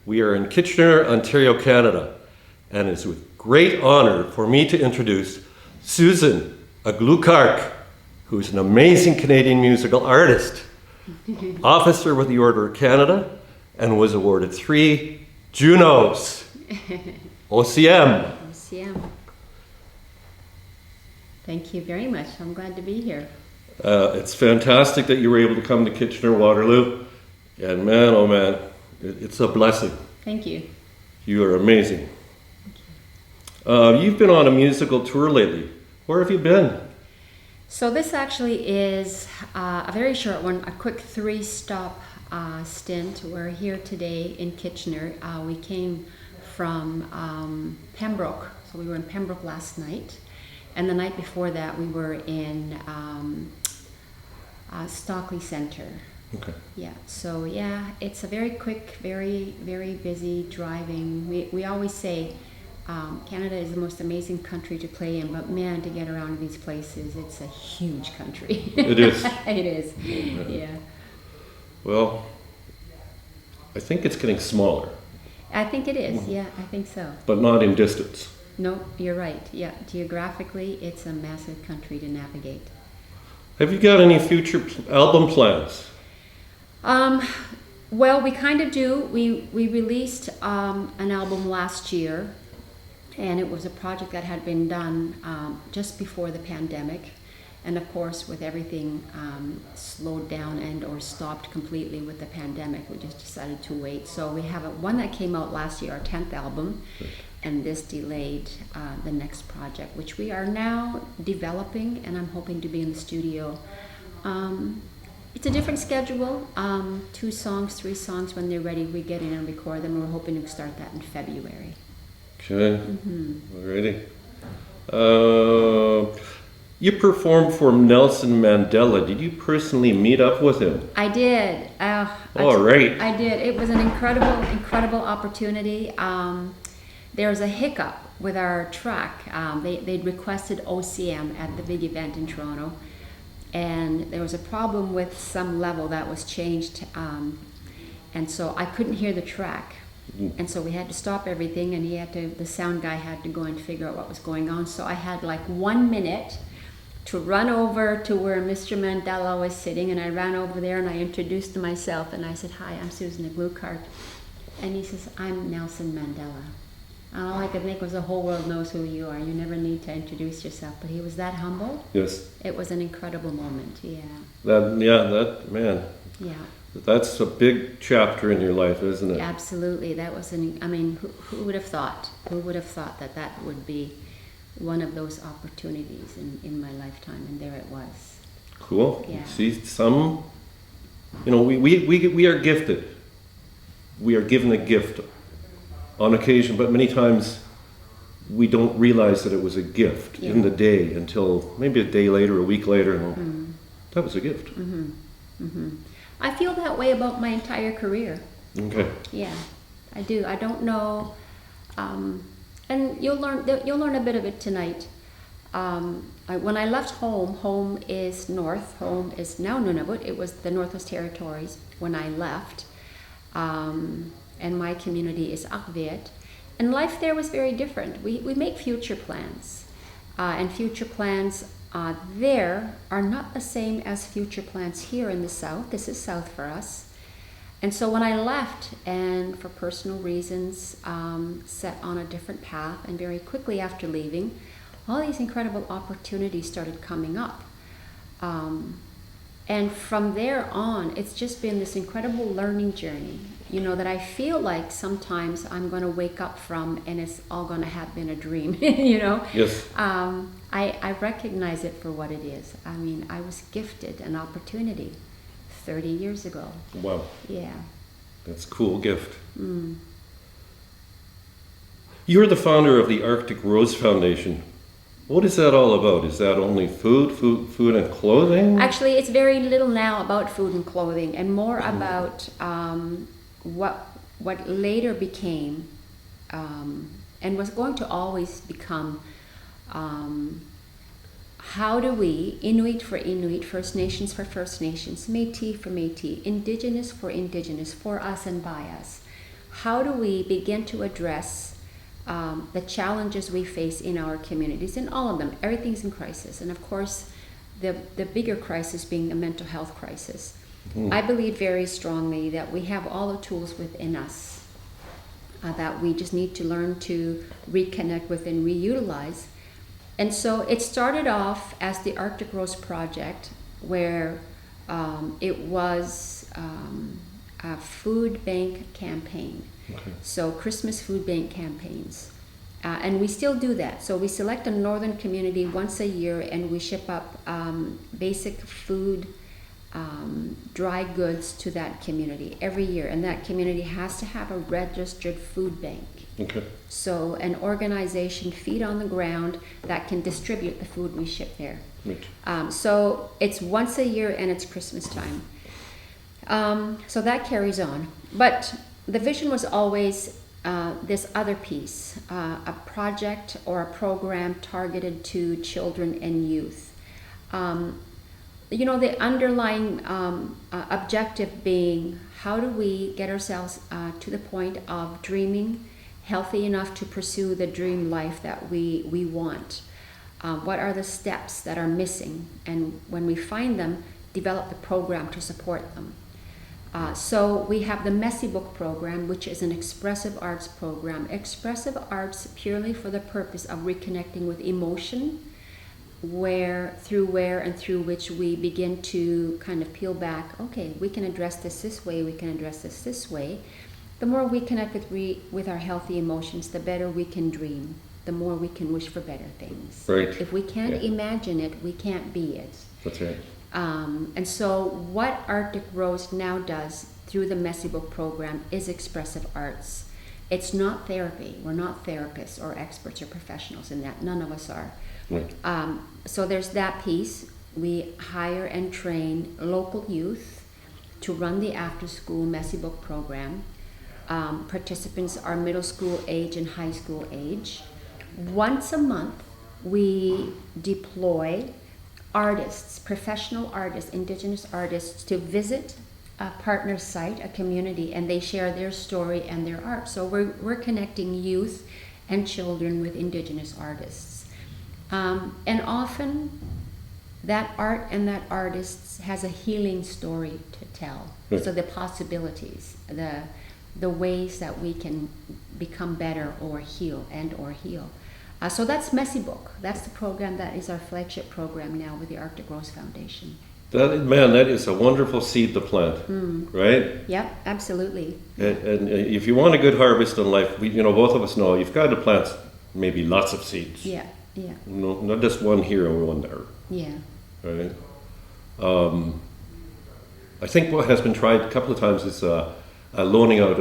We are in Kitchener, Ontario, Canada, and it's with great honor for me to introduce Susan Aglukark, who's an amazing Canadian musical artist, officer with the Order of Canada, and was awarded 3 Junos. OCM. OCM. Thank you very much. I'm glad to be here. It's fantastic that you were able to come to Kitchener-Waterloo. And man, oh man, it's a blessing. Thank you. You are amazing. You've been on a musical tour lately. Where have you been? So this actually is a very short one, a quick 3-stop stint. We're here today in Kitchener. We came from Pembroke. So we were in Pembroke last night. And the night before that, we were in Stockley Centre. Okay. Yeah, so yeah, it's a very quick, very, very busy driving. We always say Canada is the most amazing country to play in, but man, to get around these places, it's a huge country. It is. It is, yeah. Well, I think it's getting smaller. I think it is, yeah, I think so. But not in distance. No, you're right, yeah. Geographically, it's a massive country to navigate. Have you got any future album plans? Well, we kind of do. We released an album last year, and it was a project that had been done just before the pandemic. And of course, with everything slowed down and or stopped completely with the pandemic, we just decided to wait. So we have one that came out last year, our 10th album, and this delayed the next project, which we are now developing, and I'm hoping to be in the studio. It's a different schedule, 2 songs, 3 songs. When they're ready, we get in and record them. We're hoping to start that in February. Okay, alrighty. You performed for Nelson Mandela. Did you personally meet up with him? I did. All right. I did. It was an incredible opportunity. There was a hiccup with our track. They'd requested OCM at the big event in Toronto. And there was a problem with some level that was changed, and so I couldn't hear the track, and so we had to stop everything, and the sound guy had to go and figure out what was going on. So I had like 1 minute to run over to where Mr. Mandela was sitting, and I ran over there and I introduced myself, and I said, "Hi, I'm Susan Aglukark," and he says, "I'm Nelson Mandela." And all I could think was the whole world knows who you are. You never need to introduce yourself. But he was that humble. Yes. It was an incredible moment, yeah. Man. Yeah. That's a big chapter in your life, isn't it? Absolutely. That was who would have thought? Who would have thought that would be one of those opportunities in my lifetime? And there it was. Cool. Yeah. See, we are gifted. We are given a gift on occasion, but many times we don't realize that it was a gift in the day until maybe a day later, a week later, and that was a gift. I feel that way about my entire career. Okay. Yeah, I do. I don't know, and you'll learn a bit of it tonight. When I left home is north. Home is now Nunavut. It was the Northwest Territories when I left. And my community is Akviet. And life there was very different. We make future plans. And future plans there are not the same as future plans here in the South. This is South for us. And so when I left, and for personal reasons, set on a different path, and very quickly after leaving, all these incredible opportunities started coming up. And from there on, it's just been this incredible learning journey, that I feel like sometimes I'm going to wake up from and it's all going to have been a dream, Yes. I recognize it for what it is. I mean, I was gifted an opportunity 30 years ago. Wow. Yeah. That's a cool gift. You're the founder of the Arctic Rose Foundation. What is that all about? Is that only food and clothing? Actually, it's very little now about food and clothing, and more about what later became and was going to always become. How do we, Inuit for Inuit, First Nations for First Nations, Métis for Métis, Indigenous for Indigenous, for us and by us, how do we begin to address the challenges we face in our communities, in all of them. Everything's in crisis, and of course, the bigger crisis being the mental health crisis. I believe very strongly that we have all the tools within us that we just need to learn to reconnect with and reutilize. And so it started off as the Arctic Rose Project, where it was a food bank campaign. Okay. So Christmas food bank campaigns. And we still do that. So we select a northern community once a year and we ship up basic food, dry goods to that community every year. And that community has to have a registered food bank. Okay. So an organization, feet on the ground, that can distribute the food we ship there. Right. So it's once a year and it's Christmas time. So that carries on. But the vision was always this other piece, a project or a program targeted to children and youth. The underlying objective being, how do we get ourselves to the point of dreaming healthy enough to pursue the dream life that we want? What are the steps that are missing? And when we find them, develop the program to support them. So we have the Messy Book program, which is an expressive arts program. Expressive arts purely for the purpose of reconnecting with emotion, where and through which we begin to kind of peel back, okay, we can address this way, we can address this way. The more we connect with our healthy emotions, the better we can dream, the more we can wish for better things. Right. If we can't imagine it, we can't be it. That's right. And so what Arctic Rose now does through the Messy Book program is expressive arts. It's not therapy. We're not therapists or experts or professionals in that. None of us are. Right. So there's that piece. We hire and train local youth to run the after-school Messy Book program. Participants are middle school age and high school age. Once a month, we deploy artists, professional artists, Indigenous artists, to visit a partner site, a community, and they share their story and their art. So we're connecting youth and children with Indigenous artists. And often that art and that artist has a healing story to tell. Right. So the possibilities, the ways that we can become better or heal. So that's Messy Book. That's the program that is our flagship program now with the Arctic Rose Foundation. That is a wonderful seed to plant, right? Yep, absolutely. And if you want a good harvest in life, both of us know you've got to plant maybe lots of seeds. Yeah. No, not just one here and one there. Yeah. Right. I think what has been tried a couple of times is loaning out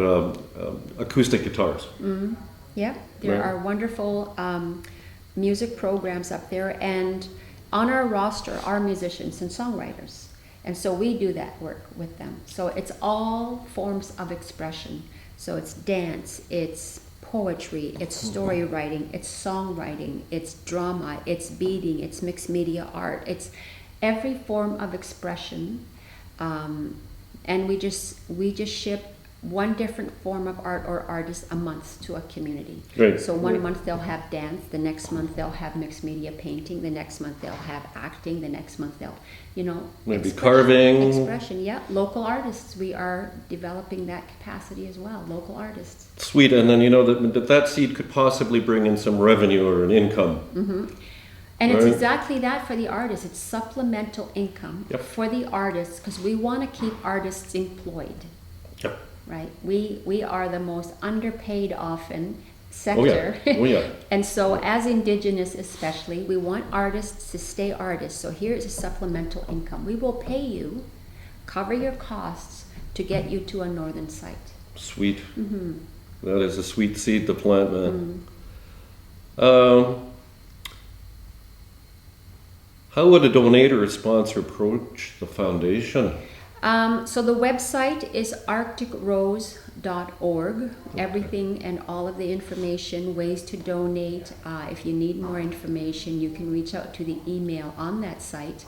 acoustic guitars. Mm-hmm. Yeah, there Right. are wonderful music programs up there, and on our roster are musicians and songwriters, and so we do that work with them. So it's all forms of expression. So it's dance, it's poetry, it's story writing, it's songwriting, it's drama, it's beading, it's mixed media art, it's every form of expression, and we just ship one different form of art or artist a month to a community. Right. So one month they'll have dance, the next month they'll have mixed media painting, the next month they'll have acting, the next month they'll, Maybe carving. Expression, yeah. Local artists, we are developing that capacity as well, local artists. Sweet, and then that seed could possibly bring in some revenue or an income. Mm-hmm. And it's Right. exactly that for the artists. It's supplemental income Yep. for the artists, because we want to keep artists employed. Yep. Right, we are the most underpaid often sector. Oh yeah. And so as Indigenous especially, we want artists to stay artists. So here's a supplemental income. We will pay you, cover your costs to get you to a northern site. Sweet. Mm-hmm. That is a sweet seed to plant, man. How would a donator or sponsor approach the foundation? So the website is arcticrose.org. Everything and all of the information, ways to donate. If you need more information, you can reach out to the email on that site.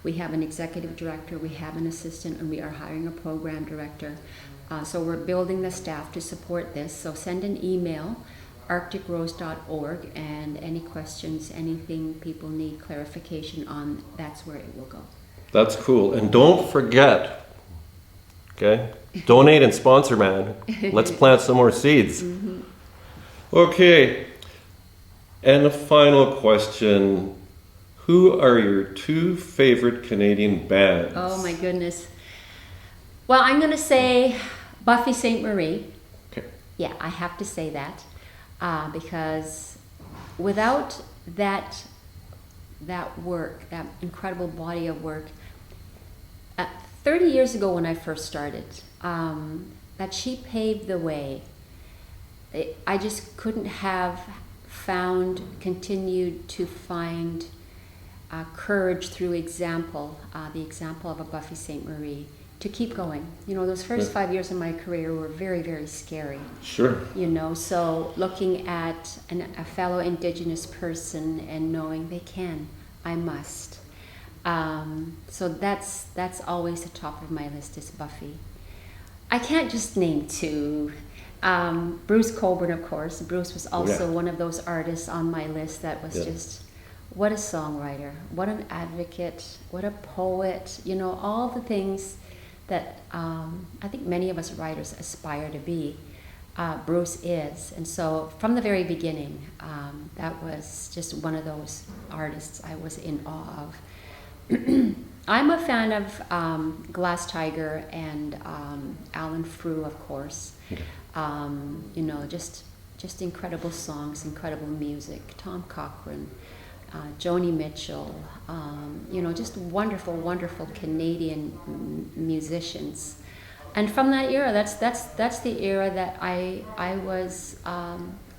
We have an executive director, we have an assistant, and we are hiring a program director. So we're building the staff to support this. So send an email, arcticrose.org, and any questions, anything people need clarification on, that's where it will go. That's cool. And don't forget, okay? Donate and sponsor, man. Let's plant some more seeds. Mm-hmm. Okay. And a final question. Who are your 2 favorite Canadian bands? Oh my goodness. Well, I'm going to say Buffy St. Marie. Okay. Yeah, I have to say that because without that work, that incredible body of work, 30 years ago when I first started, that she paved the way. I just couldn't have continued to find courage through example, the example of a Buffy St. Marie, to keep going. You know, those first 5 years of my career were very, very scary. Sure. You know, so looking at a fellow Indigenous person and knowing they can, I must. So that's always the top of my list is Buffy. I can't just name 2. Bruce Cockburn, of course. Bruce was also one of those artists on my list that was just, what a songwriter, what an advocate, what a poet, you know, all the things that I think many of us writers aspire to be. Bruce is. And so from the very beginning, that was just one of those artists I was in awe of. I'm a fan of Glass Tiger and Alan Frew, of course. You know, just incredible songs, incredible music. Tom Cochrane, Joni Mitchell, you know, just wonderful, wonderful Canadian musicians. And from that era, that's the era that I was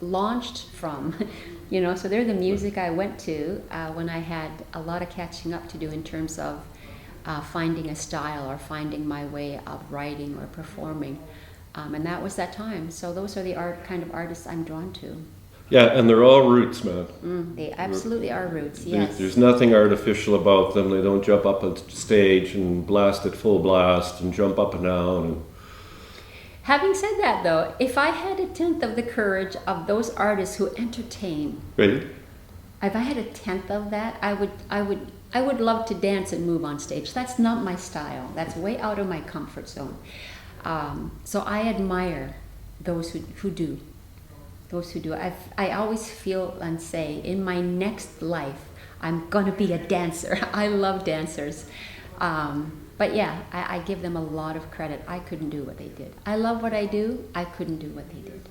launched from. You know, so they're the music I went to when I had a lot of catching up to do in terms of finding a style or finding my way of writing or performing. And that was that time. So those are the kind of artists I'm drawn to. Yeah, and they're all roots, man. They absolutely are roots, yes. There's nothing artificial about them. They don't jump up on stage and blast at full blast and jump up and down. And having said that, though, if I had 1/10 of the courage of those artists who entertain, Ready? if I had 1/10 of that, I would love to dance and move on stage. That's not my style. That's way out of my comfort zone. So I admire those who do. Those who do. I always feel and say, in my next life, I'm gonna be a dancer. I love dancers. But yeah, I give them a lot of credit. I couldn't do what they did. I love what I do. I couldn't do what they did.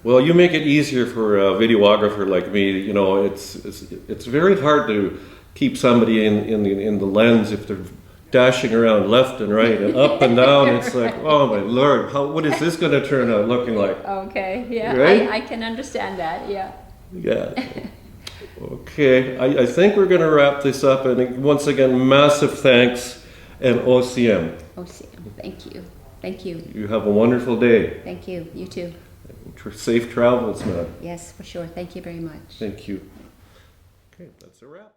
Well, you make it easier for a videographer like me. You know, it's very hard to keep somebody in the lens if they're dashing around left and right and up and down. It's like, oh my Lord, what is this going to turn out looking like? Okay, yeah, right? I can understand that, yeah. Yeah. Okay, I think we're going to wrap this up. And once again, massive thanks and OCM. OCM, thank you. Thank you. You have a wonderful day. Thank you. You too. Safe travels, man. Yes, for sure. Thank you very much. Thank you. Okay, that's a wrap.